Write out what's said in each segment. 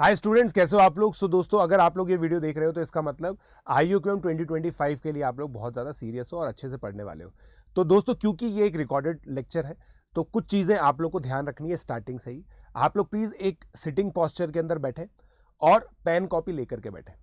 Hi students, कैसे हो आप लोग। दोस्तों, अगर आप लोग ये वीडियो देख रहे हो तो इसका मतलब IUQM 2025 के लिए आप लोग बहुत ज़्यादा सीरियस हो और अच्छे से पढ़ने वाले हो। तो दोस्तों, क्योंकि ये एक रिकॉर्डेड लेक्चर है तो कुछ चीज़ें आप लोग को ध्यान रखनी है स्टार्टिंग से ही। आप लोग प्लीज़ एक सिटिंग पॉस्चर के अंदर बैठे और पेन कॉपी लेकर के बैठे।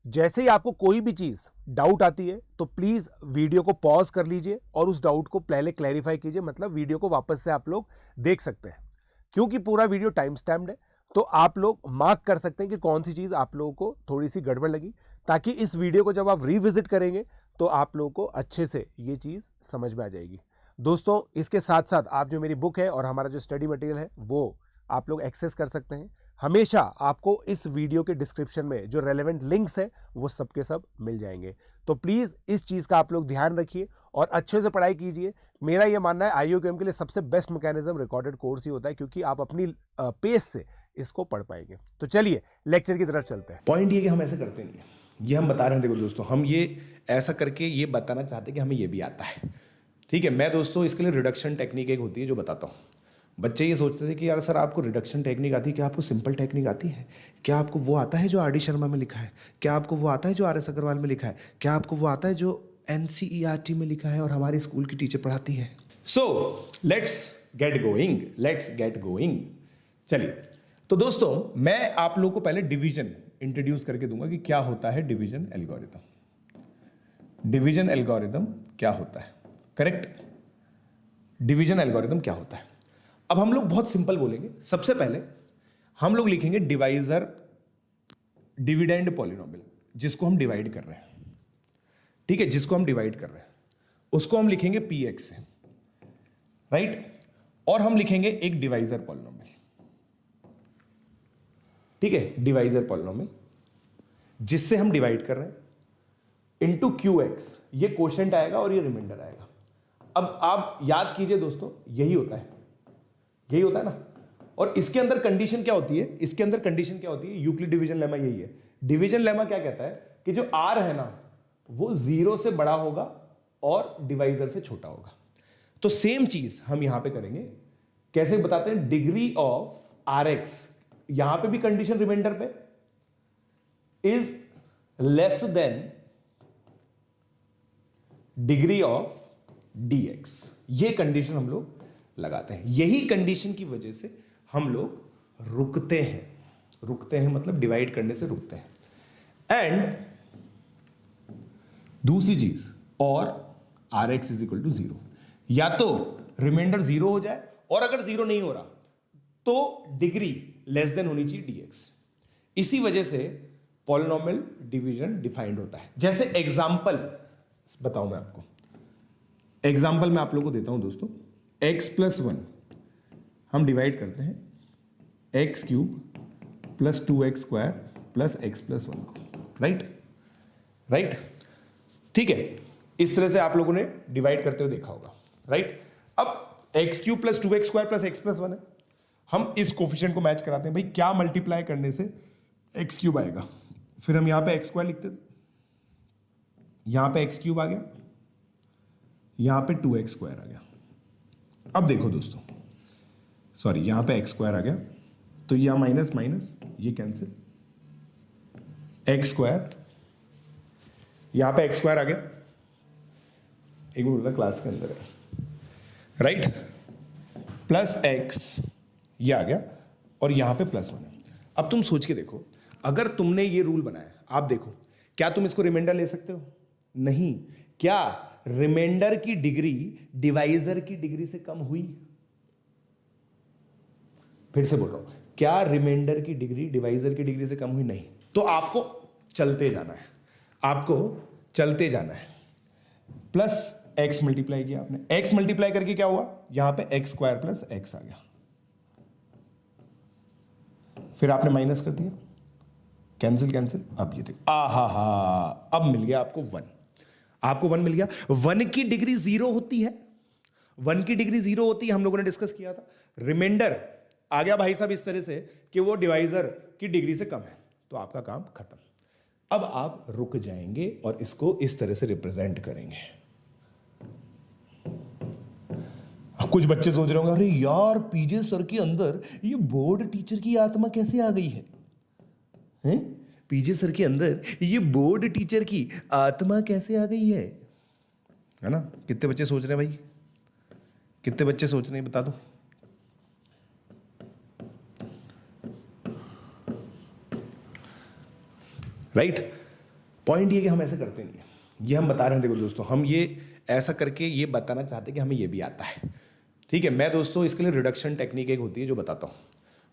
जैसे ही आपको कोई भी चीज़ डाउट आती है तो प्लीज़ वीडियो को पॉज कर लीजिए और उस डाउट को पहले क्लैरिफाई कीजिए, मतलब वीडियो को वापस से आप लोग देख सकते हैं। क्योंकि पूरा वीडियो टाइम स्टैम्प्ड है तो आप लोग मार्क कर सकते हैं कि कौन सी चीज़ आप लोगों को थोड़ी सी गड़बड़ लगी, ताकि इस वीडियो को जब आप रिविजिट करेंगे तो आप लोगों को अच्छे से ये चीज़ समझ में आ जाएगी। दोस्तों, इसके साथ साथ आप जो मेरी बुक है और हमारा जो स्टडी मटेरियल है वो आप लोग एक्सेस कर सकते हैं। हमेशा आपको इस वीडियो के डिस्क्रिप्शन में जो रेलेवेंट लिंक्स है वो सबके सब मिल जाएंगे। तो प्लीज़ इस चीज़ का आप लोग ध्यान रखिए और अच्छे से पढ़ाई कीजिए। मेरा ये मानना है IUQM के लिए सबसे बेस्ट मैकेनिज्म रिकॉर्डेड कोर्स ही होता है, क्योंकि आप अपनी पेस से इसको पढ़ पाएंगे। तो चलिए लेक्चर की तरफ चलते हैं। पॉइंट ये कि हम ऐसे करते नहीं है, ये हम बता रहे हैं। देखो दोस्तों, हम ये ऐसा करके ये बताना चाहते हैं कि हमें ये भी आता है। ठीक है, मैं दोस्तों इसके लिए रिडक्शन टेक्निक एक होती है जो बताता हूँ। बच्चे ये सोचते थे कि यार सर आपको रिडक्शन टेक्निक आती है, क्या आपको सिंपल टेक्निक आती है, क्या आपको वो आता है जो RD शर्मा में लिखा है, क्या आपको वो आता है जो RS अग्रवाल में लिखा है, क्या आपको वो आता है जो NCERT में लिखा है और हमारी स्कूल की टीचर पढ़ाती है। So let's get going. चलिए, तो दोस्तों मैं आप लोगों को पहले डिवीजन इंट्रोड्यूस करके दूंगा कि क्या होता है डिवीजन एल्गोरिथम। डिवीजन एल्गोरिथम क्या होता है, करेक्ट। डिवीजन एल्गोरिथम क्या होता है। अब हम लोग बहुत सिंपल बोलेंगे। सबसे पहले हम लोग लिखेंगे डिवाइजर डिविडेंड पॉलिनोमियल, जिसको हम डिवाइड कर रहे हैं। ठीक है, जिसको हम डिवाइड कर रहे हैं उसको हम लिखेंगे PX से, राइट। और हम लिखेंगे एक डिवाइजर पॉलिनोमियल। ठीक है, डिवाइजर पॉलिनोमियल जिससे हम डिवाइड कर रहे हैं इनटू QX। ये क्वोशिएंट आएगा और ये रिमाइंडर आएगा। अब आप याद कीजिए दोस्तों, यही होता है ना। और इसके अंदर कंडीशन क्या होती है, इसके अंदर कंडीशन क्या होती है, यूक्लिड डिवीजन लेमा यही है। डिवीजन लेमा क्या कहता है कि जो R है ना वो 0 से बड़ा होगा और डिवाइजर से छोटा होगा। तो सेम चीज हम यहां पे करेंगे। कैसे बताते हैं, डिग्री ऑफ RX, यहां पे भी कंडीशन रिमाइंडर पे is less than degree of DX। ये कंडीशन हम लोग लगाते हैं। यही कंडीशन की वजह से हम लोग रुकते हैं मतलब डिवाइड करने से रुकते हैं। एंड दूसरी चीज, और RX इज इक्वल टू 0, या तो रिमाइंडर 0 हो जाए और अगर 0 नहीं हो रहा तो डिग्री लेस देन होनी चाहिए DX। इसी वजह से पॉलिनोमियल डिवीजन डिफाइंड होता है। जैसे एग्जांपल बताऊं मैं आपको, एग्जांपल मैं आप लोगों को देता हूं दोस्तों। x+1 हम डिवाइड करते हैं x³ + 2x² + x+1 को, राइट। ठीक है, इस तरह से आप लोगों ने डिवाइड करते हुए देखा होगा, राइट। अब x³ + 2x² + x+1 है। हम इस कोफिशिएंट को मैच कराते हैं। भाई क्या मल्टीप्लाई करने से x³ आएगा, फिर हम यहां पे x² लिखते थे, यहां पे x³ आ गया, यहां पे 2x² आ गया। अब देखो दोस्तों, सॉरी, यहां पे x² आ गया तो यह माइनस माइनस ये कैंसिल, x², यहां पे x² आ गया, एक बोल रहा क्लास के अंदर है, राइट, प्लस x ये आ गया और यहां पे +1 है। अब तुम सोच के देखो, अगर तुमने ये रूल बनाया, आप देखो, क्या तुम इसको रिमाइंडर ले सकते हो? नहीं। क्या रिमाइंडर की डिग्री डिवाइजर की डिग्री से कम हुई? फिर से बोल रहा हूं, क्या रिमाइंडर की डिग्री डिवाइजर की डिग्री से कम हुई? नहीं। तो आपको चलते जाना है। प्लस x मल्टीप्लाई किया आपने, x मल्टीप्लाई करके क्या हुआ, यहां पे x² + x आ गया, फिर आपने माइनस कर दिया, कैंसिल। अब ये देखो, अब मिल गया आपको 1। आपको 1 मिल गया। 1 की डिग्री 0 होती है, 1 की डिग्री 0 होती है, हम लोगों ने डिस्कस किया था। रिमाइंडर आ गया भाई साहब इस तरह से कि वो डिवाइजर की डिग्री से कम है, तो आपका काम खत्म। अब आप रुक जाएंगे और इसको इस तरह से रिप्रेजेंट करेंगे। कुछ बच्चे सोच रहे होंगे, अरे यार पीजे सर के अंदर ये बोर्ड टीचर की आत्मा कैसे आ गई है। हैं? पीजे सर के अंदर ये बोर्ड टीचर की आत्मा कैसे आ गई है ना? कितने बच्चे सोच रहे हैं भाई? कितने बच्चे सोच रहे हैं बता दो। राइट? पॉइंट ये कि हम ऐसे करते नहीं है, ये हम बता रहे हैं। देखो दोस्तों, हम ये ऐसा करके ये बताना चाहते हैं कि हमें ये भी आता है। ठीक है, मैं दोस्तों इसके लिए रिडक्शन टेक्निक एक होती है जो बताता हूँ।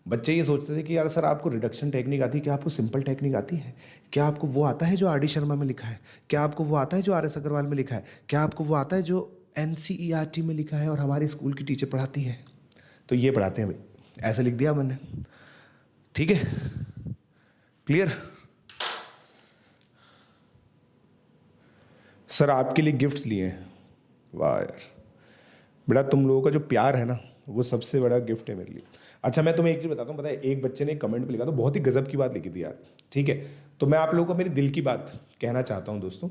बच्चे ये सोचते थे कि यार सर आपको रिडक्शन टेक्निक आती है, क्या आपको सिंपल टेक्निक आती है? क्या आपको वो आता है जो आर डी शर्मा में लिखा है? क्या आपको वो आता है जो आर एस अग्रवाल में लिखा है? क्या आपको वो आता है जो NCERT में लिखा है और हमारी स्कूल की टीचर पढ़ाती है? तो ये पढ़ाते हैं भाई, ऐसे लिख दिया मैंने। ठीक है, क्लियर? सर आपके लिए गिफ्ट्स लिए हैं। वाह यार बेटा, तुम लोगों का जो प्यार है ना वो सबसे बड़ा गिफ्ट है मेरे लिए। अच्छा मैं तुम्हें एक चीज़ बताता हूँ, पता है एक बच्चे ने एक कमेंट पे लिखा तो बहुत ही गजब की बात लिखी थी यार। ठीक है, तो मैं आप लोगों को मेरे दिल की बात कहना चाहता हूँ दोस्तों।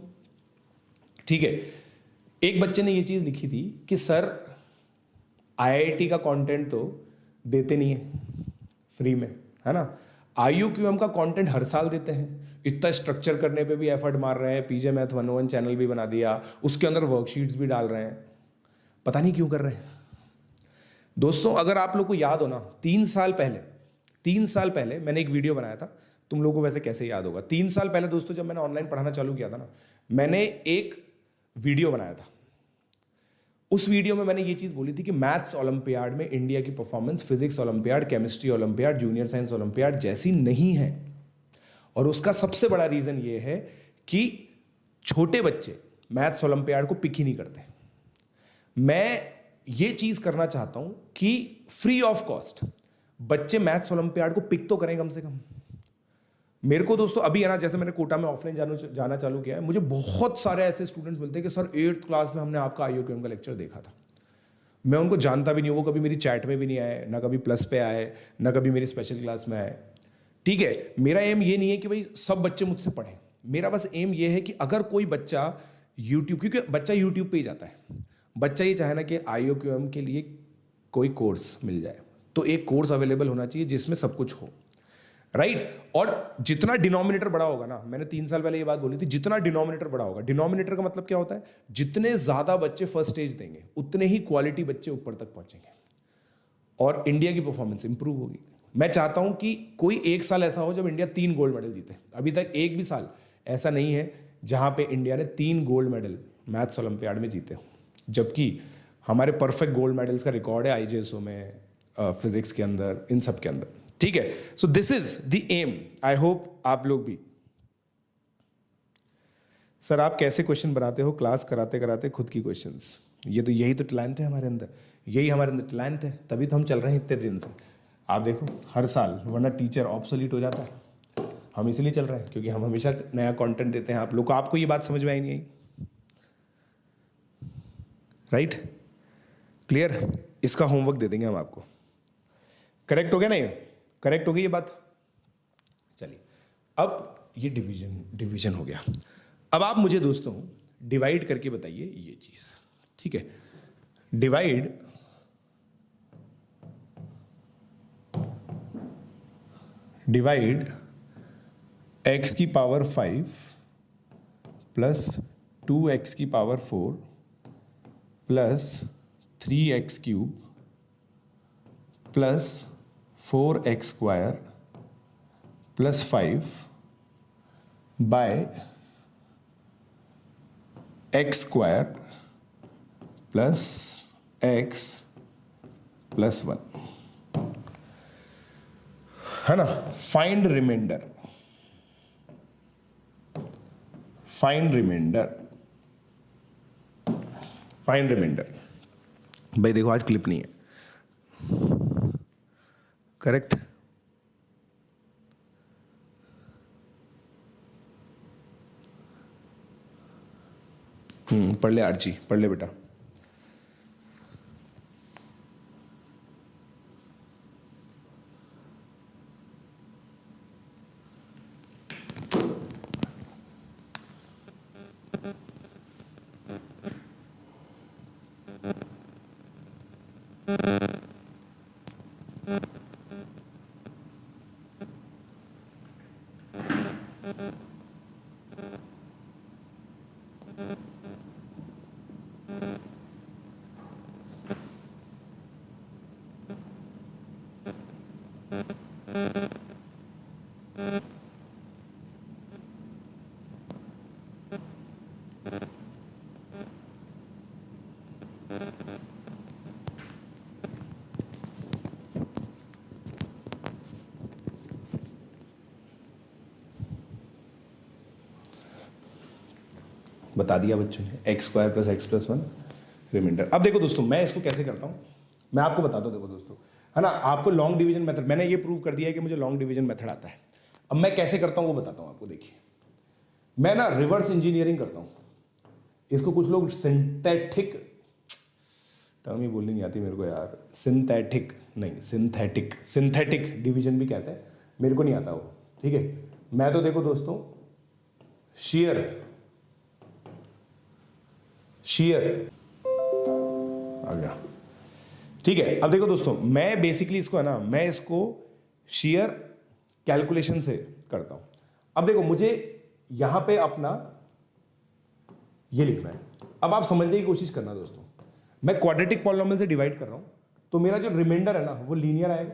ठीक है, एक बच्चे ने ये चीज़ लिखी थी कि सर IIT का कंटेंट तो देते नहीं है फ्री में, है ना? IUQM का कंटेंट हर साल देते हैं, इतना स्ट्रक्चर करने पे भी एफर्ट मार रहे हैं, पीजे मैथ 101 चैनल भी बना दिया, उसके अंदर वर्कशीट्स भी डाल रहे हैं, पता नहीं क्यों कर रहे हैं। दोस्तों अगर आप लोग को याद हो ना, 3 साल पहले मैंने एक वीडियो बनाया था, तुम लोगों को वैसे कैसे याद होगा। 3 साल पहले दोस्तों जब मैंने ऑनलाइन पढ़ाना चालू किया था ना, मैंने एक वीडियो बनाया था। उस वीडियो में मैंने ये चीज बोली थी कि मैथ्स ओलंपियाड में इंडिया की performance physics olympiad, chemistry olympiad, junior science olympiad जैसी नहीं है। और उसका सबसे बड़ा रीजन ये है कि छोटे बच्चे मैथ्स ओलंपियाड को पिक ही नहीं करते। मैं ये चीज करना चाहता हूं कि फ्री ऑफ कॉस्ट बच्चे मैथ्स ओलंपियाड को पिक तो करें कम से कम। मेरे को दोस्तों अभी है ना, जैसे मैंने कोटा में ऑफलाइन जाना चालू किया है, मुझे बहुत सारे ऐसे स्टूडेंट्स मिलते हैं कि सर 8th क्लास में हमने आपका IUQM का लेक्चर देखा था। मैं उनको जानता भी नहीं, वो कभी मेरी चैट में भी नहीं आए, ना कभी प्लस पे आए, ना कभी मेरी स्पेशल क्लास में आए। ठीक है, मेरा एम ये नहीं है कि भाई सब बच्चे मुझसे पढ़ें, मेरा बस एम ये है कि अगर कोई बच्चा यूट्यूब, क्योंकि बच्चा यूट्यूब पे ही जाता है, बच्चा ये चाहे ना कि IUQM के लिए कोई कोर्स मिल जाए, तो एक कोर्स अवेलेबल होना चाहिए जिसमें सब कुछ हो। राइट? और जितना डिनोमिनेटर बड़ा होगा ना, मैंने 3 साल पहले ये बात बोली थी, जितना डिनोमिनेटर बड़ा होगा, डिनोमिनेटर का मतलब क्या होता है, जितने ज्यादा बच्चे फर्स्ट स्टेज देंगे उतने ही क्वालिटी बच्चे ऊपर तक पहुंचेंगे और इंडिया की परफॉर्मेंस इंप्रूव होगी। मैं चाहता हूं कि कोई एक साल ऐसा हो जब इंडिया 3 गोल्ड मेडल जीते। अभी तक एक भी साल ऐसा नहीं है जहां पे इंडिया ने 3 गोल्ड मेडल मैथ्स ओलंपियाड में जीते हो, जबकि हमारे परफेक्ट गोल्ड मेडल्स का रिकॉर्ड है IJSO में, फिजिक्स के अंदर, इन सब के अंदर। ठीक है, so this is the aim. I hope आप लोग भी। सर आप कैसे क्वेश्चन बनाते हो क्लास कराते कराते खुद की क्वेश्चंस? यही तो टैलेंट है हमारे अंदर, यही हमारे अंदर टैलेंट है, तभी तो हम चल रहे हैं इतने दिन से। आप देखो हर साल, वरना टीचर ऑब्सोलीट हो जाता है। हम इसलिए चल रहे हैं क्योंकि हम हमेशा नया कंटेंट देते हैं आप लोग को। आपको ये बात समझ में आई नहीं आई? राइट? क्लियर? इसका होमवर्क दे देंगे हम आपको। करेक्ट हो गया ना? ये करेक्ट हो गई ये बात? चलिए, अब ये डिवीजन हो गया। अब आप मुझे दोस्तों डिवाइड करके बताइए ये चीज। ठीक है, डिवाइड x की पावर 5 प्लस 2x की power 4 plus 3x cube plus 4x square plus 5 by x square plus x plus 1, है ना? Find remainder, find remainder. भाई देखो आज क्लिप नहीं है, करेक्ट? पढ़ ले आर्ची, पढ़ ले बेटा। बता दिया बच्चों ने, x square plus x plus one remainder. अब देखो दोस्तों, मैं इसको कैसे करता हूँ मैं आपको बताता हूँ। देखो दोस्तों, है ना, आपको लॉन्ग डिवीजन मेथड, मैंने ये प्रूव कर दिया है कि मुझे लॉन्ग डिवीजन मेथड आता है। अब मैं कैसे करता हूँ वो बताता हूँ आपको। देखिए, मैं ना रिवर्स इंजीनियरिंग करता हूँ। इसको कुछ लोग सिंथेटिक, टर्म ही बोलनी नहीं आती मेरे को यार, सिंथेटिक नहीं, सिंथेटिक डिवीजन भी कहते हैं, मेरे को नहीं आता वो। ठीक है, मैं तो देखो दोस्तों शेयर आ गया। ठीक है, अब देखो दोस्तों, मैं बेसिकली इसको, है ना, मैं इसको शेयर कैलकुलेशन से करता हूं। अब देखो, मुझे यहां पे अपना ये लिखना है। अब आप समझने की कोशिश करना दोस्तों, मैं क्वाड्रेटिक पॉलिनोमियल से डिवाइड कर रहा हूं, तो मेरा जो रिमाइंडर है ना वो लीनियर आएगा,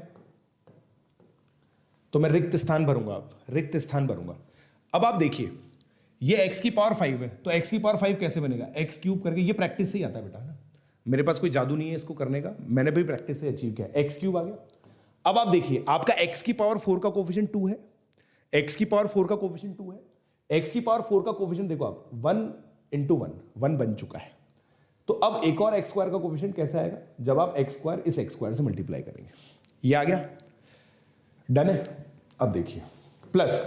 तो मैं रिक्त स्थान भरूंगा। अब रिक्त स्थान भरूंगा। अब आप देखिए, ये x की पावर 5 है, तो x की पावर 5 कैसे बनेगा, x क्यूब करके। ये प्रैक्टिस से ही आता है बेटा, है ना, मेरे पास कोई जादू नहीं है इसको करने का, मैंने भी प्रैक्टिस से अचीव किया। x क्यूब आ गया। अब आप देखिए, आपका x की पावर 4 का कोफिशिएंट 2 है, x की पावर 4 का कोफिशिएंट 2 है, x की पावर 4 का कोफिशिएंट देखो आप 1 इंटू 1 बन चुका है। तो अब एक और x स्क्वायर का कोफिशिएंट कैसे आएगा, जब आप x स्क्वायर इस x स्क्वायर से मल्टीप्लाई करेंगे। ये आ गया, डन है। अब देखिए प्लस,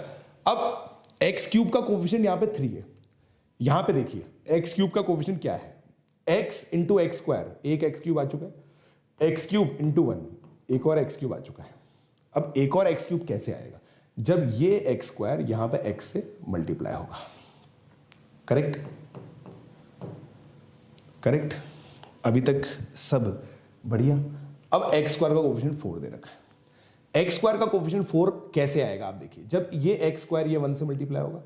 अब एक्स क्यूब का कोफिशिएंट यहां पे 3 है, यहां पे देखिए एक्स क्यूब का कोफिशिएंट क्या है, x इंटू एक्स स्क्वायर, एक एक्स क्यूब आ चुका है, एक्स क्यूब इंटू 1 एक और एक्स क्यूब आ चुका है। अब एक और एक्स क्यूब कैसे आएगा, जब ये एक्स स्क्वायर यहां पे x से मल्टीप्लाई होगा। करेक्ट करेक्ट, अभी तक सब बढ़िया। अब एक्स स्क्वायर का कोफिशिएंट 4 दे रखा है। एक्स स्क्वायर का कोफिशिएंट 4 कैसे आएगा, आप देखिए, जब ये एक्स स्क्वायर ये 1 से मल्टीप्लाई होगा,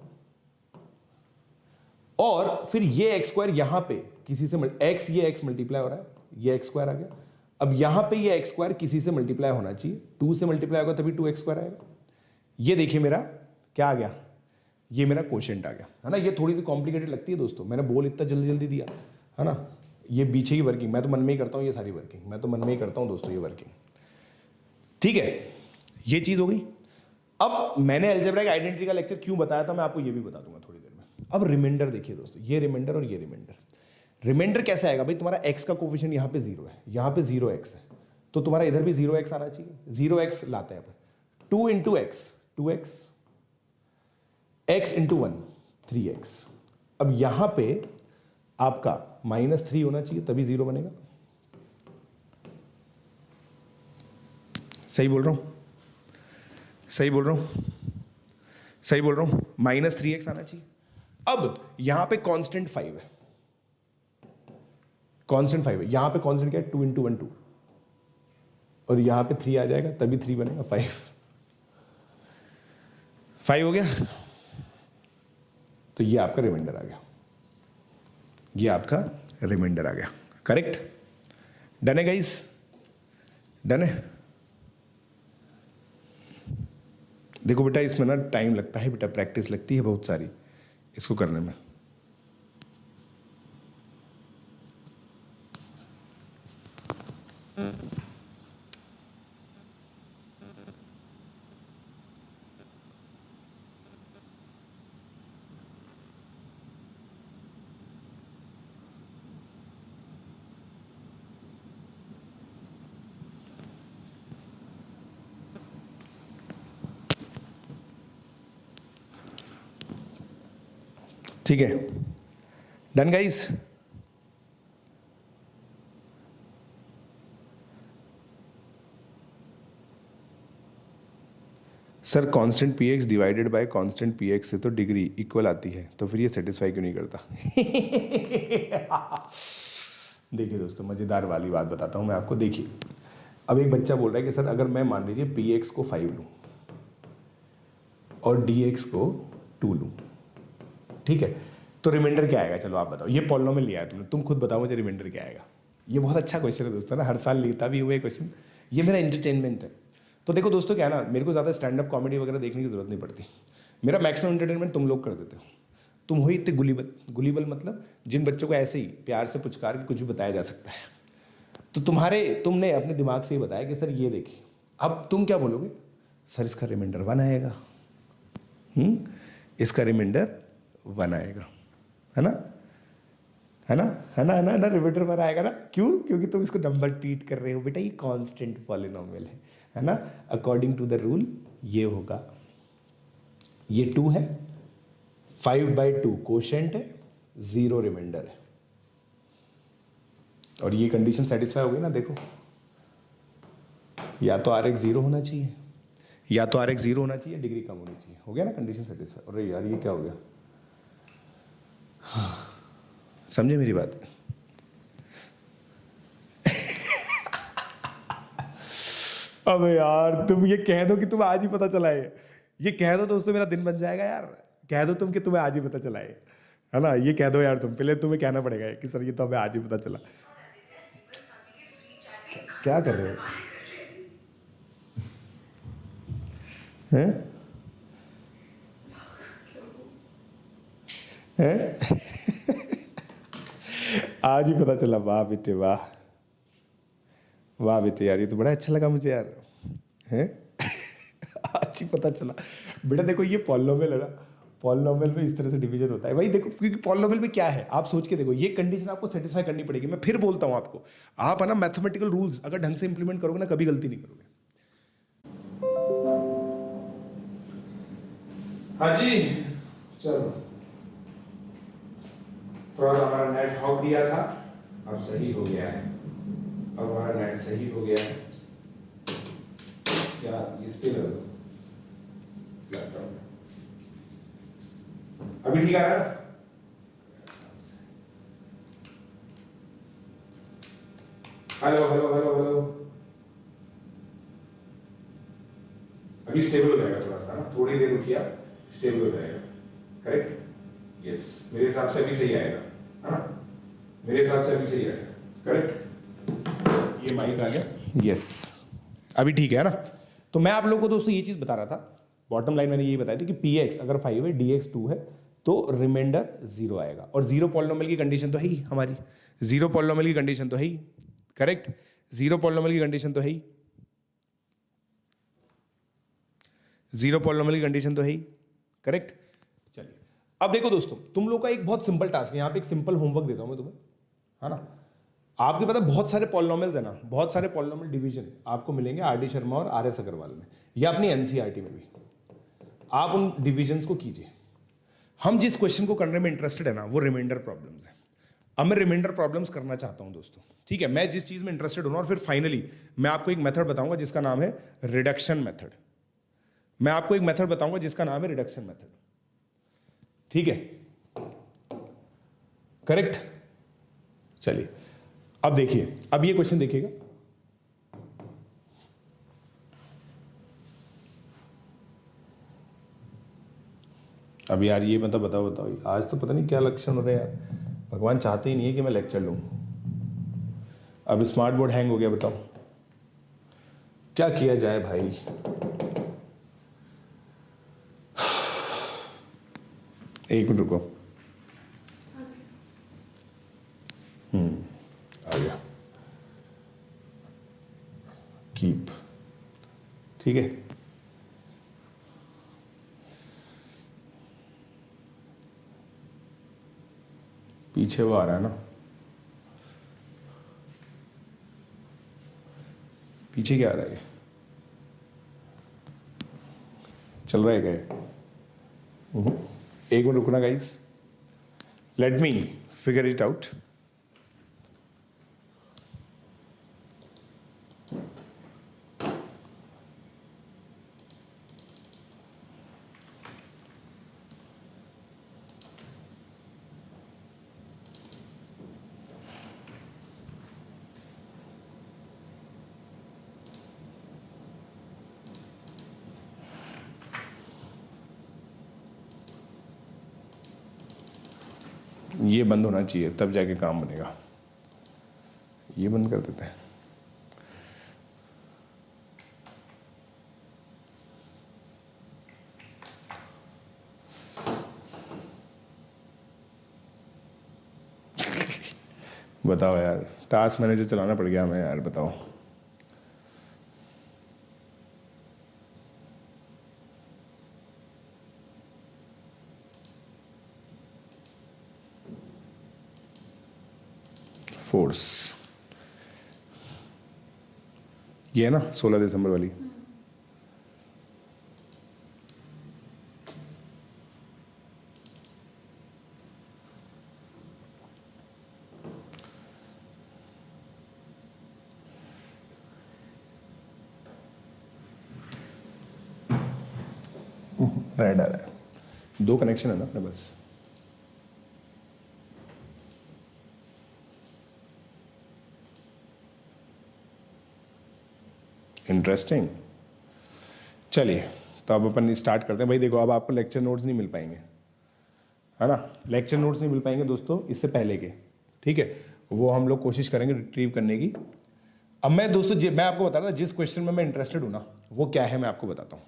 और फिर ये एक्स स्क्वायर यहां पे किसी से एक्स, ये एक्स मल्टीप्लाई हो रहा है, ये एक्स स्क्वायर आ गया। अब यहां पे ये एक्स स्क्वायर किसी से मल्टीप्लाई होना चाहिए, 2 से मल्टीप्लाई होगा तभी 2x स्क्वायर आएगा। ये देखिए मेरा क्या आ गया, ये मेरा क्वोशिएंट आ गया, है ना। ये थोड़ी सी कॉम्प्लिकेटेड लगती है दोस्तों, मैंने बोल इतना जल्दी जल्दी दिया, है ना। ये पीछे की वर्किंग मैं तो मन में ही करता हूँ, ये सारी वर्किंग मैं तो मन में ही करता हूँ दोस्तों, ये वर्किंग। ठीक है, ये चीज हो गई। अब मैंने अलजेब्रा आइडेंटिटी का लेक्चर क्यों बताया था, मैं आपको ये भी बता दूंगा थोड़ी देर में। अब रिमाइंडर देखिए दोस्तों, ये रिमाइंडर और ये रिमाइंडर। रिमाइंडर कैसे आएगा भाई, तुम्हारा x का कोफिशिएंट यहां पे 0 है, यहां पे 0x है, तो तुम्हारा इधर भी 0x आना चाहिए। 0x लाते हैं अपन, 2 into x 2x, x into 1 3x। अब यहां पे आपका -3 होना चाहिए तभी 0 बनेगा। सही बोल रहा हूं, सही बोल रहा हूं, सही बोल रहा हूं, -3x आना चाहिए। अब यहां पे कांस्टेंट 5 है, कांस्टेंट 5 है, यहां पे कांस्टेंट क्या है, 2 इंटू 1 2, और यहां पे 3 आ जाएगा तभी 3 बनेगा, 5 हो गया। तो ये आपका रिमाइंडर आ गया, ये आपका रिमाइंडर आ गया। करेक्ट, डन है गाइस, डन है। देखो बेटा, इसमें ना टाइम लगता है बेटा, प्रैक्टिस लगती है बहुत सारी इसको करने में। ठीक है, done guys. Sir constant px divided by constant px से तो डिग्री इक्वल आती है, तो फिर ये सेटिस्फाई क्यों नहीं करता? देखिए दोस्तों, मज़ेदार वाली बात बताता हूँ मैं आपको। देखिए, अब एक बच्चा बोल रहा है कि सर अगर मैं मान लीजिए px को 5 लूँ और dx को 2 लूँ, ठीक है, तो रिमाइंडर क्या आएगा? चलो आप बताओ, ये पॉलिनोमियल लिया है तुमने, तुम खुद बताओ मुझे रिमाइंडर क्या आएगा। ये बहुत अच्छा क्वेश्चन है दोस्तों ना, हर साल लेता भी हुआ क्वेश्चन, ये मेरा एंटरटेनमेंट है। तो देखो दोस्तों क्या है ना, मेरे को ज़्यादा स्टैंड अप कॉमेडी वगैरह देखने की जरूरत नहीं पड़ती। मेरा मैक्सिमम एंटरटेनमेंट तुम लोग कर देते हो। तुम हो इतने गुलीबल, गुलीबल मतलब जिन बच्चों को ऐसे ही प्यार से पुचकार के कुछ भी बताया जा सकता है। तो तुमने अपने दिमाग से ये बताया कि सर ये देखिए, अब तुम क्या बोलोगे, सर इसका रिमाइंडर 1 आएगा, इसका रिमाइंडर 1 आएगा, है ना, है ना, है ना, है ना, है ना, रिमाइंडर 1 आएगा ना। क्यों? क्योंकि तुम इसको नंबर ट्रीट कर रहे हो बेटा, ये कांस्टेंट पॉलिनोमियल है ना। अकॉर्डिंग टू द रूल ये होगा, ये 2 है, 5/2 कोशेंट है, 0 रिमाइंडर है, और ये कंडीशन सेटिस्फाई हो गई ना। देखो, या तो RX 0 होना चाहिए, या तो RX 0 होना चाहिए, डिग्री कम होनी चाहिए। हो गया ना कंडीशन सेटिस्फाई। अरे यार ये क्या हो गया, समझे मेरी बात? अबे यार तुम ये कह दो कि तुम्हें आज ही पता चला है, ये कह दो दोस्तों, मेरा दिन बन जाएगा यार। कह दो तुम कि तुम्हें आज ही पता चला है ना, ये कह दो यार तुम। पहले तुम्हें कहना पड़ेगा कि सर ये तो हमें आज ही पता चला। क्या कर रहे हो हैं? हैं? आज ही पता चला, वाह बेटे वाह, वाह बेटे यार, ये तो बड़ा अच्छा लगा मुझे यार, हैं? आज ही पता चला बेटा। देखो ये पॉलिनोमियल है ना, पॉलिनोमियल में इस तरह से डिवीजन होता है भाई। देखो क्योंकि पॉलिनोमियल में क्या है, आप सोच के देखो, ये कंडीशन आपको सेटिस्फाई करनी पड़ेगी। मैं फिर बोलता हूं आपको, आप है ना मैथमेटिकल रूल्स अगर ढंग से इंप्लीमेंट करोगे ना, कभी गलती नहीं करोगे। हाँ जी, चलो, थोड़ा सा हमारा नेट हॉक दिया था, अब सही हो गया है। अब हमारा नेट सही हो गया है। क्या इस पे लगा लैपटॉप, अभी ठीक आ रहा है? हेलो हेलो हेलो हेलो, अभी स्टेबल हो जाएगा थोड़ा सा ना, थोड़ी देर रुकिए, स्टेबल हो जाएगा। करेक्ट, यस, मेरे हिसाब से अभी सही आएगा, है ना, मेरे हिसाब से अभी सही आएगा। करेक्ट, ये माइक आ गया, यस, अभी ठीक है ना। तो मैं आप लोगों को दोस्तों ये चीज बता रहा था, बॉटम लाइन मैंने यही बताई थी कि px अगर 5 है, dx 2 है, तो रिमाइंडर 0 आएगा। और 0 पॉलिनोमियल की कंडीशन तो है ही हमारी, 0 पॉलिनोमियल की कंडीशन तो है ही। करेक्ट, 0 पॉलिनोमियल की कंडीशन तो है ही, 0 पॉलिनोमियल की कंडीशन तो है ही। करेक्ट, चलिए अब देखो दोस्तों, तुम लोग का एक बहुत सिंपल टास्क है, यहाँ पे एक सिंपल होमवर्क देता हूं मैं तुम्हें, है ना। आपके पता बहुत सारे पॉलिनोमियल्स है ना, बहुत सारे पॉलिनोमियल डिवीजन आपको मिलेंगे RD शर्मा और RS अग्रवाल में, या अपनी NCERT में भी। आप उन डिविजन्स को कीजिए। हम जिस क्वेश्चन को करने में इंटरेस्टेड है ना, वो रिमाइंडर प्रॉब्लम्स है। अब मैं रिमाइंडर प्रॉब्लम्स करना चाहता हूं दोस्तों, ठीक है। मैं जिस चीज में इंटरेस्टेड हूं, और फिर फाइनली मैं आपको एक मेथड बताऊंगा जिसका नाम है रिडक्शन मेथड। मैं आपको एक मेथड बताऊंगा जिसका नाम है रिडक्शन मेथड, ठीक है। करेक्ट, चलिए अब देखिए, अब ये क्वेश्चन देखिएगा। अब यार ये मतलब बताओ, आज तो पता नहीं क्या लक्षण हो रहे हैं यार, भगवान चाहते ही नहीं है कि मैं लेक्चर लूं। अब स्मार्ट बोर्ड हैंग हो गया, बताओ क्या किया जाए भाई। एक मिनट रुको, आ गया, कीप, ठीक है। पीछे वो आ रहा है ना, पीछे क्या आ रहा है, चल रहा है क्या? एक मिनट रुकना guys, let me figure it out. ये बंद होना चाहिए, तब जाके काम बनेगा। ये बंद कर देते हैं। बताओ यार, टास्क मैनेजर चलाना पड़ गया हमें यार, बताओ। फोर्स ये है ना 16 दिसंबर वाली। रेड आ रहा है, 2 कनेक्शन है ना अपने बस। इंटरेस्टिंग। चलिए तो अब अपन स्टार्ट करते हैं भाई। देखो अब आपको लेक्चर नोट्स नहीं मिल पाएंगे, है ना, लेक्चर नोट्स नहीं मिल पाएंगे दोस्तों इससे पहले के, ठीक है, वो हम लोग कोशिश करेंगे रिट्रीव करने की। अब मैं दोस्तों मैं आपको बता रहा था जिस क्वेश्चन में मैं इंटरेस्टेड हूं ना, वो क्या है मैं आपको बताता हूं।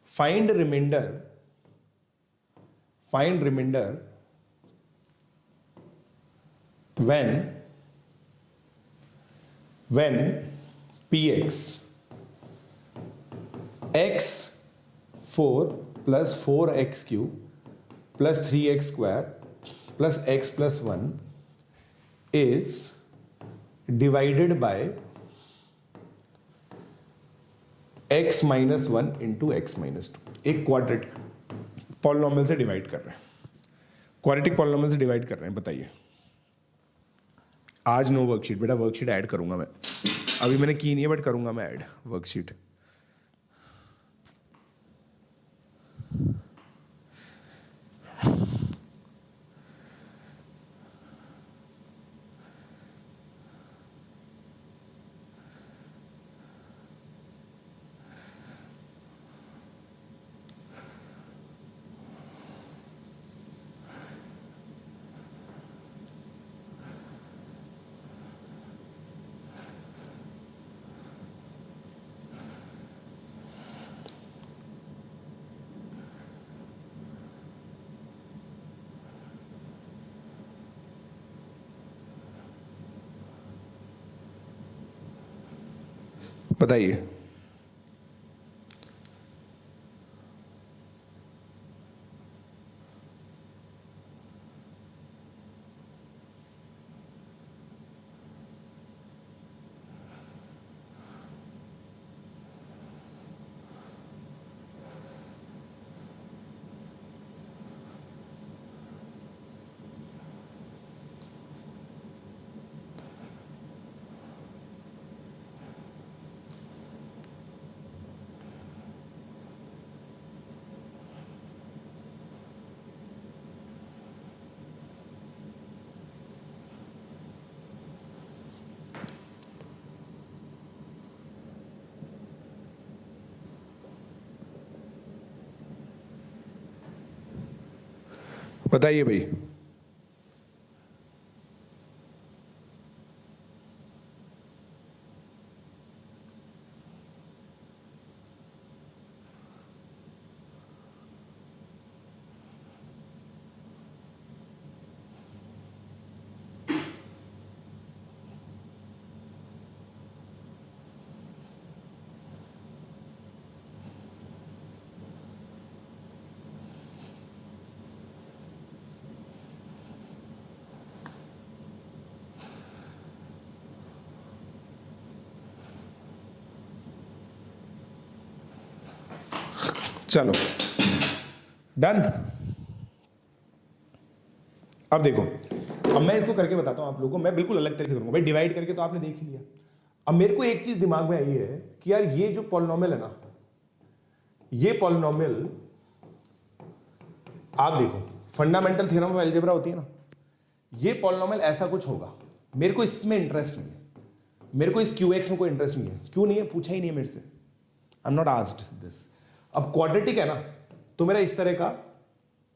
Find remainder when px x4 plus 4x cube plus 3x square plus x plus 1 is divided by x minus 1 into x minus 2। एक क्वाड्रेटिक पॉलिनॉमियल से डिवाइड कर रहे हैं, क्वाड्रेटिक पॉलिनॉमियल से डिवाइड कर रहे हैं। बताइए, आज नो वर्कशीट बेटा, वर्कशीट ऐड करूंगा मैं, अभी मैंने की नहीं है बट करूंगा मैं ऐड वर्कशीट। बताइए, बताइए भाई। चलो डन। अब देखो, अब मैं इसको करके बताता हूं आप लोगों को, मैं बिल्कुल अलग तरीके से करूंगा भाई। डिवाइड करके तो आपने देख ही लिया। अब मेरे को एक चीज दिमाग में आई है कि यार ये जो पॉलिनॉमियल है ना, ये पॉलिनॉमियल आप देखो फंडामेंटल थ्योरम ऑफ अलजेब्रा होती है ना, ये पॉलिनॉमियल ऐसा कुछ होगा। मेरे को इसमें इंटरेस्ट नहीं है, मेरे को इस QX में कोई इंटरेस्ट नहीं है। क्यों नहीं है, पूछा ही नहीं है मेरे से, I am not asked this. अब क्वाड्रेटिक है ना, तो मेरा इस तरह का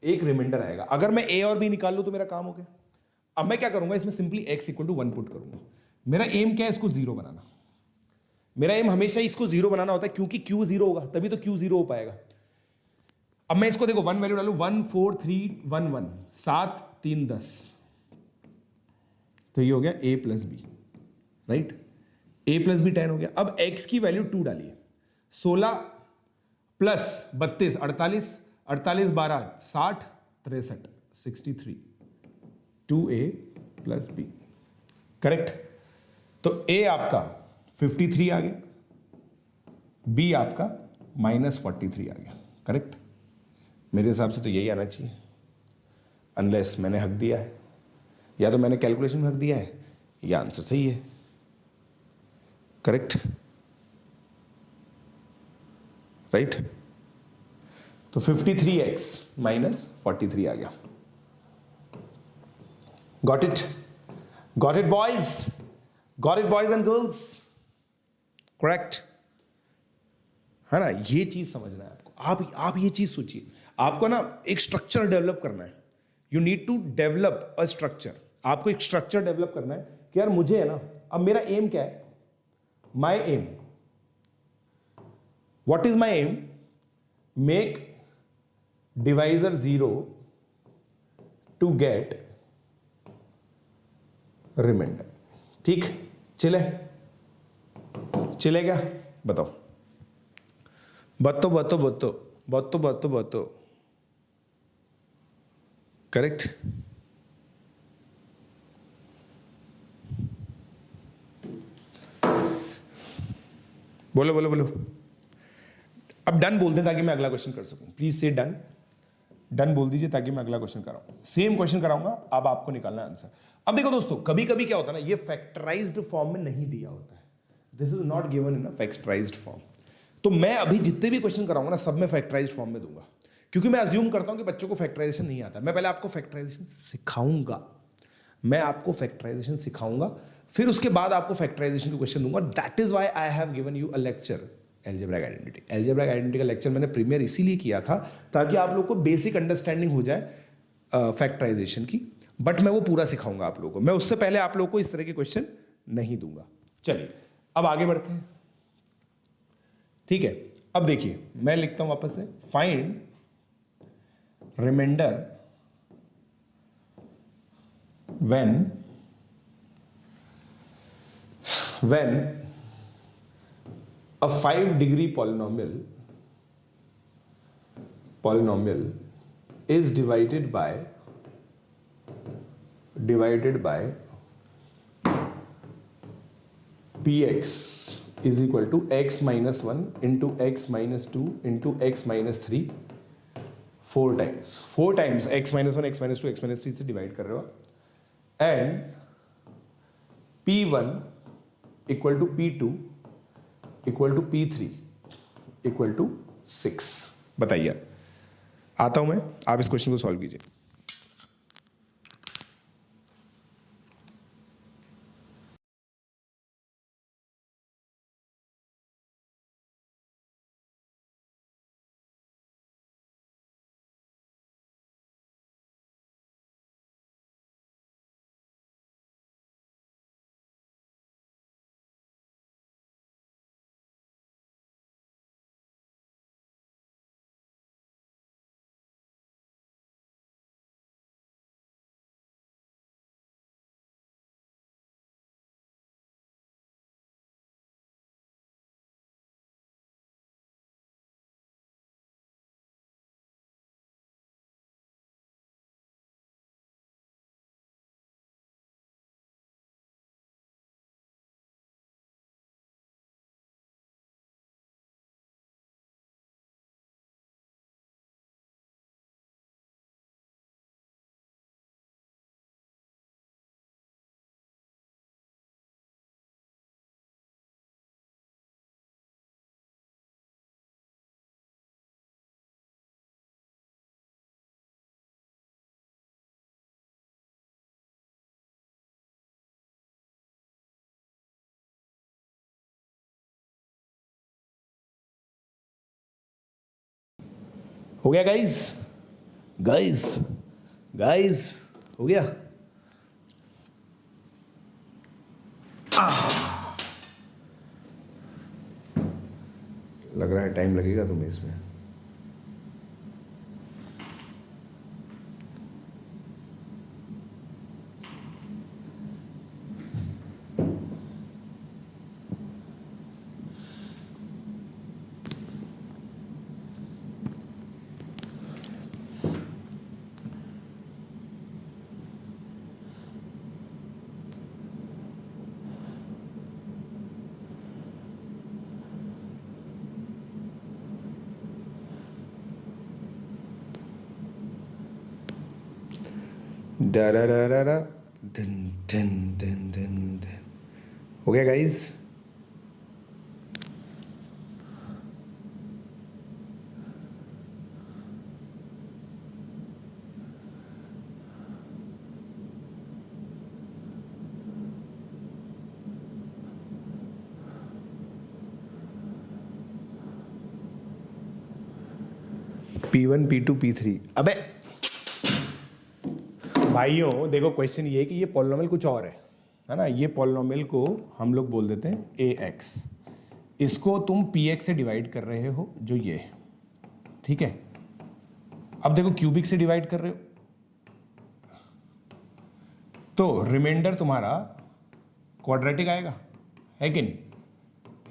एक रिमाइंडर आएगा। अगर मैं A और B निकाल लूं तो मेरा काम हो गया। अब मैं क्या करूंगा, इसमें simply x equal to 1 put करूंगा। मेरा एम क्या है, इसको 0 बनाना। मेरा एम हमेशा इसको 0 बनाना होता है, क्योंकि Q 0 होगा तभी तो Q 0 हो पाएगा। अब मैं इसको देखो 1 वैल्यू डालू, 1 4 3 1 1 7 3 10 तो ये हो गया a plus b, right. a plus b 10 हो गया। अब x की वैल्यू 2 डालिए, 16 plus 32, 48, 48 12 60, 63, 63, 2a plus b, correct. तो a आपका 53 आ गया, b आपका -43 आ गया, करेक्ट। मेरे हिसाब से तो यही आना चाहिए, अनलेस मैंने हक दिया है, या तो मैंने कैलकुलेशन में हक दिया है, या आंसर सही है, करेक्ट, राइट। तो 53x -43 आ गया। Got it? Got it boys? Got it boys and girls? Correct है ना? ये चीज समझना है आपको। आप ये चीज सोचिए, आपको ना एक स्ट्रक्चर डेवलप करना है। You need to develop a structure. आपको एक स्ट्रक्चर डेवलप करना है कि यार मुझे है ना, अब मेरा एम क्या है? My aim, what is my aim? Make divisor 0 to get remainder. ठीक, चलेगा? बताओ, बतो। करेक्ट। बोलो। अब डन बोल दें ताकि मैं अगला क्वेश्चन कर सकूं। प्लीज से डन बोल दीजिए ताकि मैं अगला क्वेश्चन कराऊं। सेम क्वेश्चन कराऊंगा, अब आपको निकालना है आंसर। अब देखो दोस्तों, कभी कभी क्या होता है ना, ये फैक्टराइज्ड फॉर्म में नहीं दिया होता है। This is not given in a factorised form. तो मैं अभी जितने भी क्वेश्चन कराऊंगा ना, सब में फैक्टराइज्ड फॉर्म में दूंगा, क्योंकि मैं अज्यूम करता हूं कि बच्चों को फैक्टराइजेशन नहीं आता। मैं पहले आपको फैक्टराइजेशन सिखाऊंगा, फिर उसके बाद आपको फैक्टराइजेशन के क्वेश्चन दूंगा। That is why I have given you a lecture algebraic identity. Algebraic identity का लेक्चर मैंने प्रीमियर इसीलिए किया था ताकि आप लोग को बेसिक अंडरस्टैंडिंग हो जाए फैक्टराइजेशन की। बट मैं वो पूरा सिखाऊंगा आप लोगों को। मैं उससे पहले आप लोगों को इस तरह के क्वेश्चन नहीं दूंगा। चलिए अब आगे बढ़ते हैं, ठीक है। अब देखिए, मैं लिखता हूं वापस से, find remainder when a 5-degree polynomial is divided by px is equal to x minus 1 into x minus 2 into x minus 3 4 times x minus 1, x minus 2, x minus 3 से डिवाइड कर रहे हो, and p1 equal to p2 equal to p3 equal to 6। बताइए, आता हूं मैं, आप इस क्वेश्चन को सॉल्व कीजिए। हो गया गाइस हो गया। लग रहा है टाइम लगेगा तुम्हें इसमें। डरारारा, धन धन धन धन धन। हो गया गाइस? P1 P2 P3। अबे भाइयों देखो, क्वेश्चन ये है कि ये पॉलिनोमियल कुछ और है ना। ये पॉलिनोमियल को हम लोग बोल देते हैं ax। इसको तुम px से डिवाइड कर रहे हो, जो ये है, ठीक है। अब देखो क्यूबिक से डिवाइड कर रहे हो, तो रिमाइंडर तुम्हारा क्वाड्रेटिक आएगा, है कि नहीं?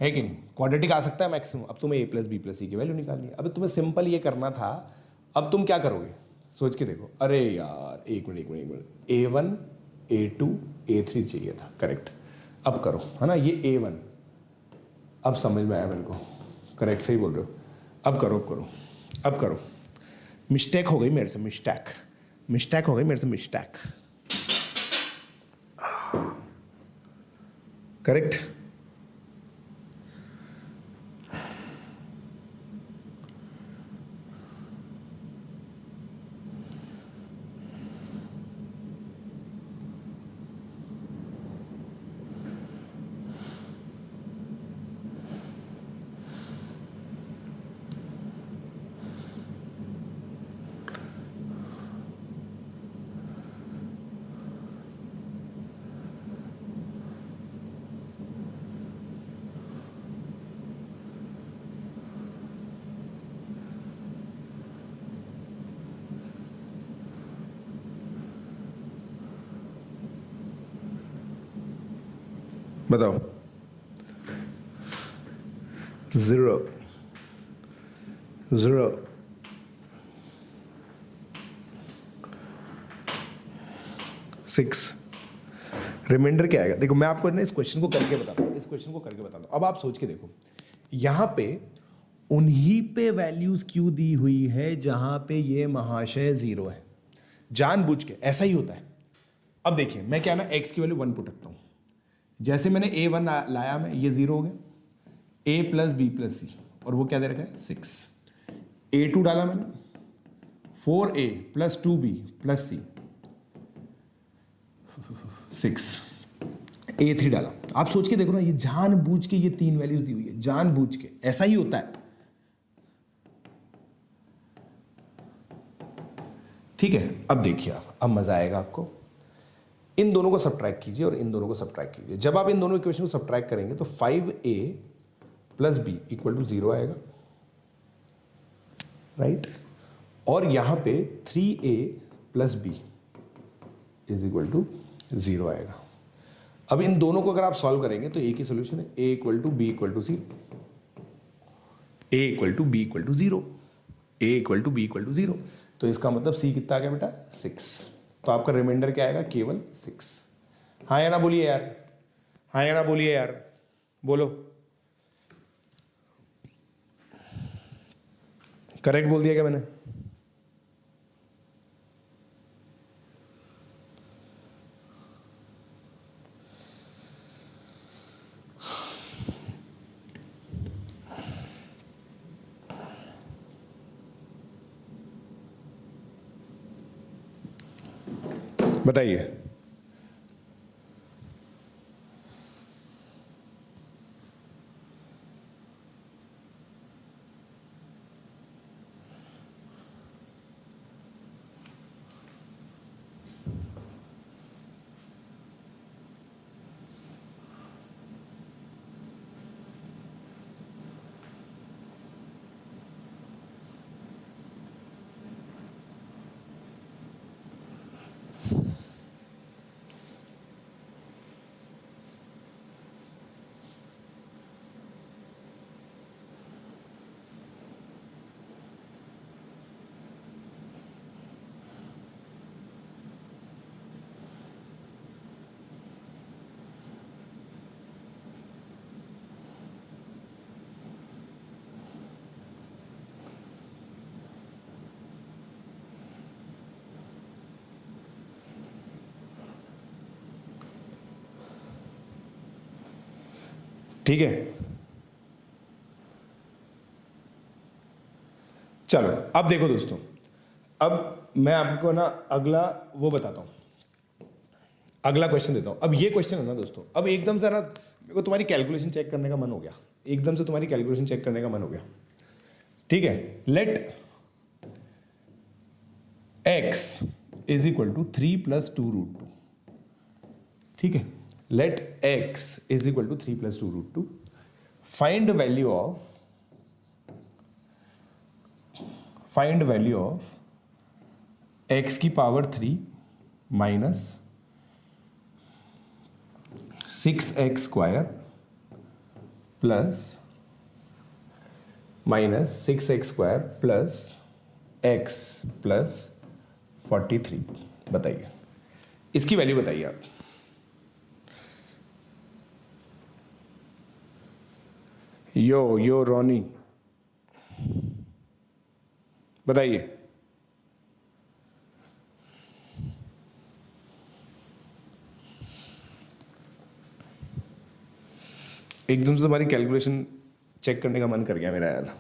है कि नहीं? क्वाड्रेटिक आ सकता है मैक्सिमम। अब तुम्हें a प्लस बी प्लस सी की वैल्यू निकालनी है। अब तुम्हें सिंपल ये करना था। अब तुम क्या करोगे, सोच के देखो। अरे यार एक मिनट, A1 A2 A3 चाहिए था, करेक्ट। अब करो, है ना, ये A1। अब समझ में आया मेरे को, करेक्ट, सही बोल रहे हो। अब करो। मिस्टेक हो गई मेरे से, मिस्टेक हो गई मेरे से, मिस्टेक। करेक्ट। बताओ। 0 0 6। रिमाइंडर क्या आएगा? देखो मैं आपको ना इस क्वेश्चन को करके बताता हूँ, अब आप सोच के देखो। यहां पे उन्हीं पे वैल्यूज क्यों दी हुई है जहां पे ये महाशय 0 है, जानबूझ के ऐसा ही होता है। अब देखिए मैं क्या ना x की वैल्यू 1 पुट रखता हूं। जैसे मैंने A1 लाया, मैं ये 0 हो गया। A प्लस बी प्लस सी, और वो क्या दे रखा है 6। A2 डाला मैंने, 4A प्लस 2B प्लस सी 6। A3 डाला। आप सोच के देखो ना, ये जानबूझ के ये 3 वैल्यूज दी हुई है, जानबूझ के, ऐसा ही होता है, ठीक है। अब देखिए, अब मजा आएगा आपको। इन दोनों को सब्ट्रैक्ट कीजिए और इन दोनों को सब्ट्रैक्ट कीजिए। जब आप इन दोनों इक्वेशन को सब्ट्रैक्ट करेंगे तो 5A plus B equal to 0 आएगा, राइट। और यहां पे 3A plus b is equal to 0 आएगा। अब इन दोनों को अगर आप सॉल्व करेंगे तो एक ही सोल्यूशन है, A equal to b equal to c, A equal to b equal to 0, A equal to b equal to 0। तो इसका मतलब C कितना आ गया बेटा? 6। तो आपका रिमाइंडर क्या आएगा? केवल 6। हाँ या ना बोलिए यार, हाँ या ना बोलिए यार, बोलो। करेक्ट बोल दिया क्या मैंने? बताइए। ठीक है, चलो अब देखो दोस्तों, अब मैं आपको ना अगला वो बताता हूँ, अगला क्वेश्चन देता हूँ। अब ये क्वेश्चन है ना दोस्तों, अब एकदम से ना मेरे को तुम्हारी कैलकुलेशन चेक करने का मन हो गया, एकदम से तुम्हारी कैलकुलेशन चेक करने का मन हो गया। ठीक है, let x is equal to 3 plus 2√2। ठीक है, let x is equal to 3 plus 2√2। Find value of x की power 3 minus 6x square plus x plus 43। बताइए, इसकी वैल्यू बताइए आप। यो रोनी, बताइए। एकदम से तुम्हारी कैलकुलेशन चेक करने का मन कर गया मेरा यार।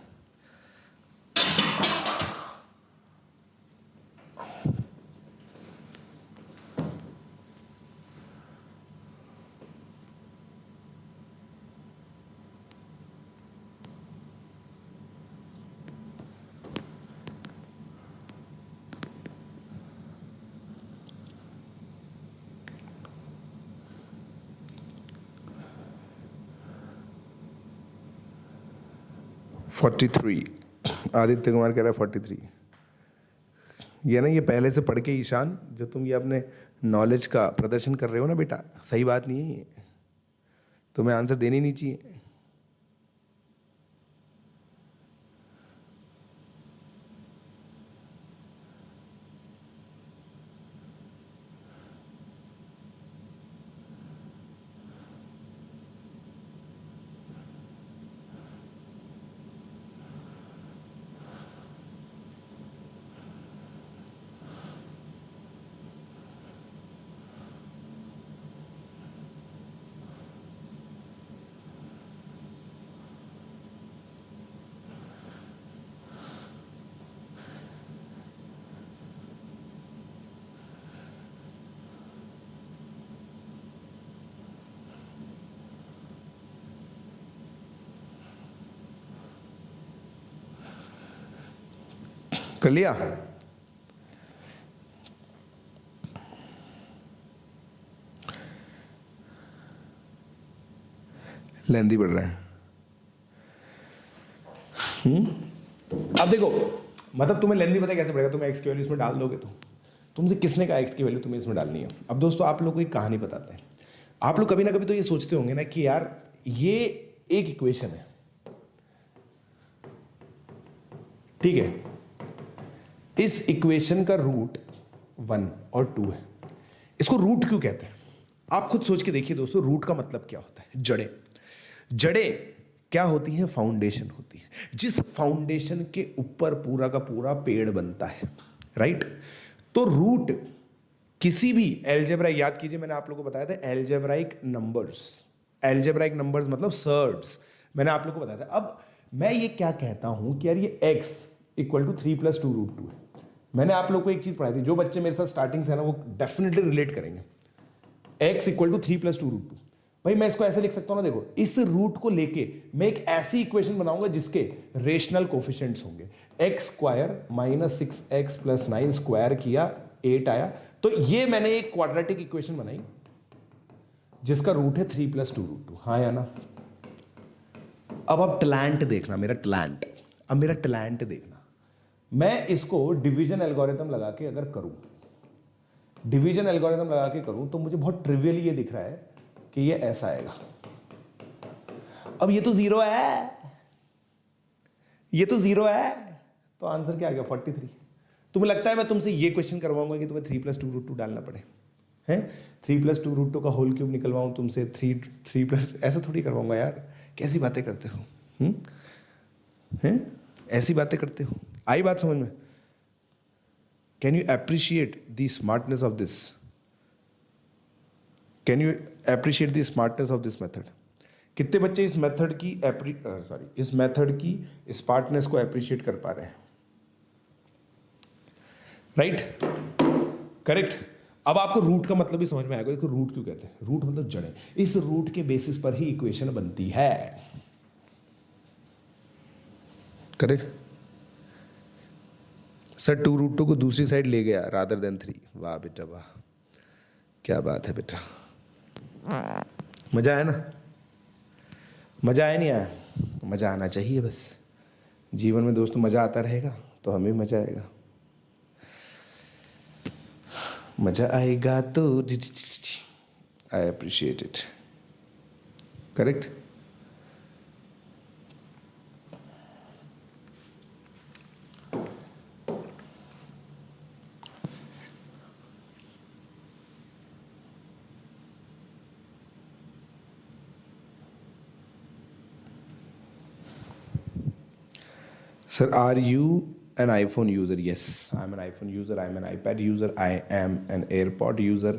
फोर्टी थ्री, आदित्य कुमार कह रहा है 43। ये ना, ये पहले से पढ़ के ईशान, जो तुम ये अपने नॉलेज का प्रदर्शन कर रहे हो ना बेटा, सही बात नहीं है ये, तुम्हें आंसर देनी नहीं चाहिए। कर लिया? लेंदी बढ़ रहा है। अब देखो, मतलब तुम्हें लेंदी पता है कैसे पड़ेगा, तुम्हें एक्स की वैल्यू इसमें डाल दोगे तो तुमसे किसने कहा एक्स की वैल्यू तुम्हें इसमें डालनी है। अब दोस्तों आप लोग को एक कहानी बताते हैं। आप लोग कभी ना कभी तो ये सोचते होंगे ना कि यार ये एक इक्वेशन है, ठीक है, इस इक्वेशन का रूट 1 और 2 है। इसको रूट क्यों कहते हैं? आप खुद सोच के देखिए दोस्तों, रूट का मतलब क्या होता है? जड़ें। जड़ें क्या होती हैं? फाउंडेशन होती है, जिस फाउंडेशन के ऊपर पूरा का पूरा पेड़ बनता है, राइट। तो रूट किसी भी एलजेब्राइक, याद कीजिए मैंने आप लोगों को बताया था एलजेब्राइक नंबर्स, एलजेब्राइक नंबर्स मतलब सर्ड्स, मैंने आप लोगों को बताया था। अब मैं ये क्या कहता हूं कि यार ये x इक्वल टू 3 प्लस 2√2 है। मैंने आप लोग को एक चीज पढ़ाई थी, जो बच्चे मेरे साथ स्टार्टिंग से है ना वो डेफिनेटली रिलेट करेंगे। x इक्वल टू 3 प्लस 2√2, भाई मैं इसको ऐसे लिख सकता हूं ना, देखो इस रूट को लेके मैं एक ऐसी इक्वेशन बनाऊंगा जिसके रेशनल कोफिशिएंट्स होंगे। x square minus 6x plus 9 square किया 8 आया, तो ये मैंने एक क्वाड्रेटिक इक्वेशन बनाई जिसका रूट है 3 प्लस 2√2। हाँ या ना? अब आप टैलेंट देखना, मेरा टैलेंट, अब मेरा टैलेंट देखना। मैं इसको डिवीजन एल्गोरिथम लगा के अगर करूं, डिवीजन एल्गोरिथम लगा के करूं तो मुझे बहुत ट्रिवियली ये दिख रहा है कि ये ऐसा आएगा। अब ये तो 0 है, ये तो 0 है, तो आंसर क्या आ गया? 43। तुम्हें लगता है मैं तुमसे ये क्वेश्चन करवाऊंगा कि तुम्हें 3 प्लस 2√2 डालना पड़े? हैं 3 प्लस 2√2 का होल क्यूब निकलवाऊं तुमसे, 3 प्लस, ऐसा थोड़ी करवाऊंगा यार। कैसी बातें करते हो? हैं ऐसी बातें करते हो? आई बात समझ में? Can you appreciate the smartness of this? Can you appreciate the smartness of this method? कितने बच्चे इस मेथड की इस मेथड की स्मार्टनेस को अप्रिशिएट कर पा रहे हैं? Right, correct. अब आपको रूट का मतलब भी समझ में आएगा कि रूट क्यों कहते हैं। रूट मतलब जड़ें, इस रूट के बेसिस पर ही इक्वेशन बनती है, करेक्ट। सर 2√2 को दूसरी साइड ले गया रादर देन 3। वाह बेटा वाह, क्या बात है बेटा, मजा आया ना? मजा आया नहीं आया? मजा आना चाहिए बस जीवन में दोस्तों, मजा आता रहेगा तो हमें मजा आएगा। मजा आएगा तो I appreciate it, correct. Sir, are you an iPhone user? Yes, I'm an iPhone user. I'm an iPad user. I am an AirPod user.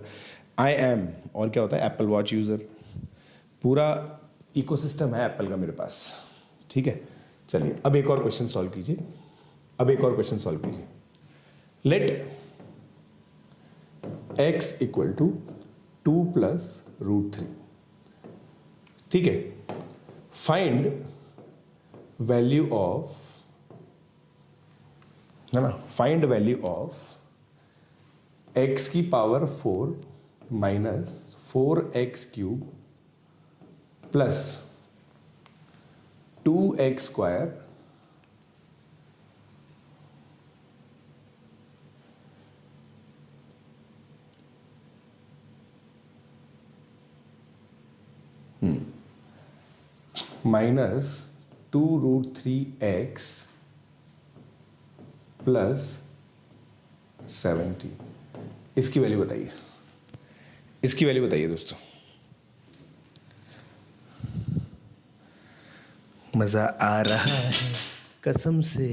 I am, और क्या होता है, Apple Watch user. पूरा इकोसिस्टम है एप्पल का मेरे पास, ठीक है। चलिए अब एक और क्वेश्चन सॉल्व कीजिए, लेट x इक्वल टू 2 + √3, ठीक है। फाइंड वैल्यू ऑफ, है ना, फाइंड वैल्यू ऑफ x की power 4 minus 4x³ plus 2x² minus 2√3x plus 70। इसकी वैल्यू बताइए, दोस्तों। मजा आ रहा है कसम से।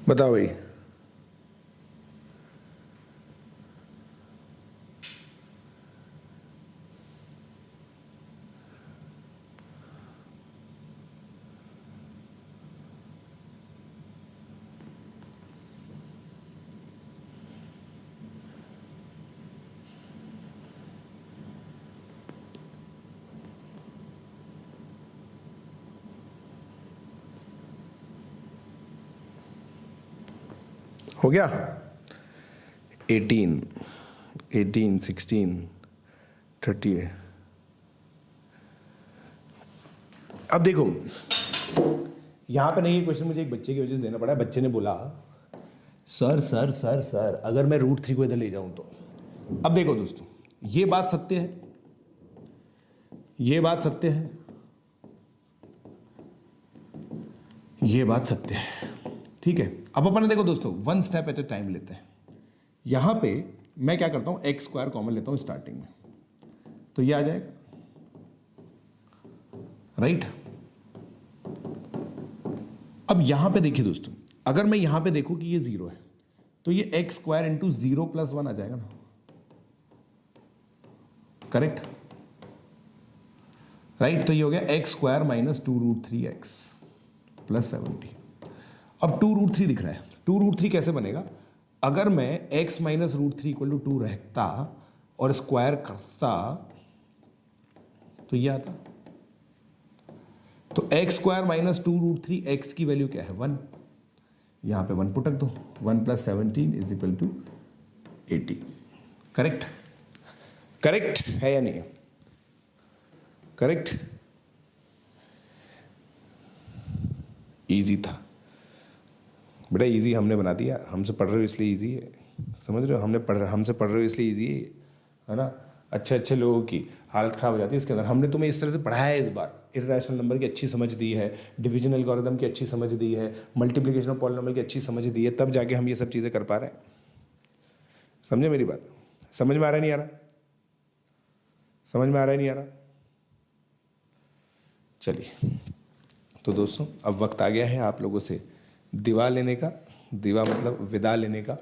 बताओ भाई, हो गया? 18, 16, 30। अब देखो यहाँ पे नहीं, ये क्वेश्चन मुझे एक बच्चे की वजह से देना पड़ा। बच्चे ने बोला सर अगर मैं √3 को इधर ले जाऊं तो। अब देखो दोस्तों, ये बात सत्य है, ये बात सत्य है, ये बात सत्य है, ठीक है। अब अपन देखो दोस्तों, 1 स्टेप एट ए टाइम लेते हैं। यहां पे मैं क्या करता हूं, x² कॉमन लेता हूं स्टार्टिंग में, तो ये आ जाएगा, राइट। अब यहां पे देखिए दोस्तों, अगर मैं यहां पे देखूं कि ये 0 है, तो ये x² × 0 + 1 आ जाएगा ना, करेक्ट, राइट। तो ये हो गया x² - 2√3x + 70। अब 2√3 दिख रहा है, 2√3 कैसे बनेगा? अगर मैं x माइनस √3 इक्वल टू 2 रहता और स्क्वायर करता तो ये आता। तो x स्क्वायर माइनस 2√3, x की वैल्यू क्या है? 1। यहां पे 1 पुटक दो, 1 + 17 is equal to 80। Correct? Correct है या नहीं? करेक्ट? इजी था बेटा, इजी हमने बना दिया। हमसे पढ़ रहे हो इसलिए इजी है, समझ रहे हो? हमसे पढ़ रहे हो इसलिए इजी है ना? अच्छे लोगों की हालत ख़राब हो जाती है इसके अंदर। हमने तुम्हें इस तरह से पढ़ाया है इस बार। इर्रेशनल नंबर की अच्छी समझ दी है, डिवीजन एल्गोरिथम की अच्छी समझ दी है, मल्टीप्लिकेशन ऑफ पॉलिनोमियल की अच्छी समझ दी है, तब जाके हम ये सब चीज़ें कर पा रहे हैं। समझे मेरी बात? समझ में आ रहा है नहीं आ रहा? समझ में आ रहा है नहीं आ रहा? चलिए, तो दोस्तों अब वक्त आ गया है आप लोगों से दिवा लेने का। दिवा मतलब विदा लेने का।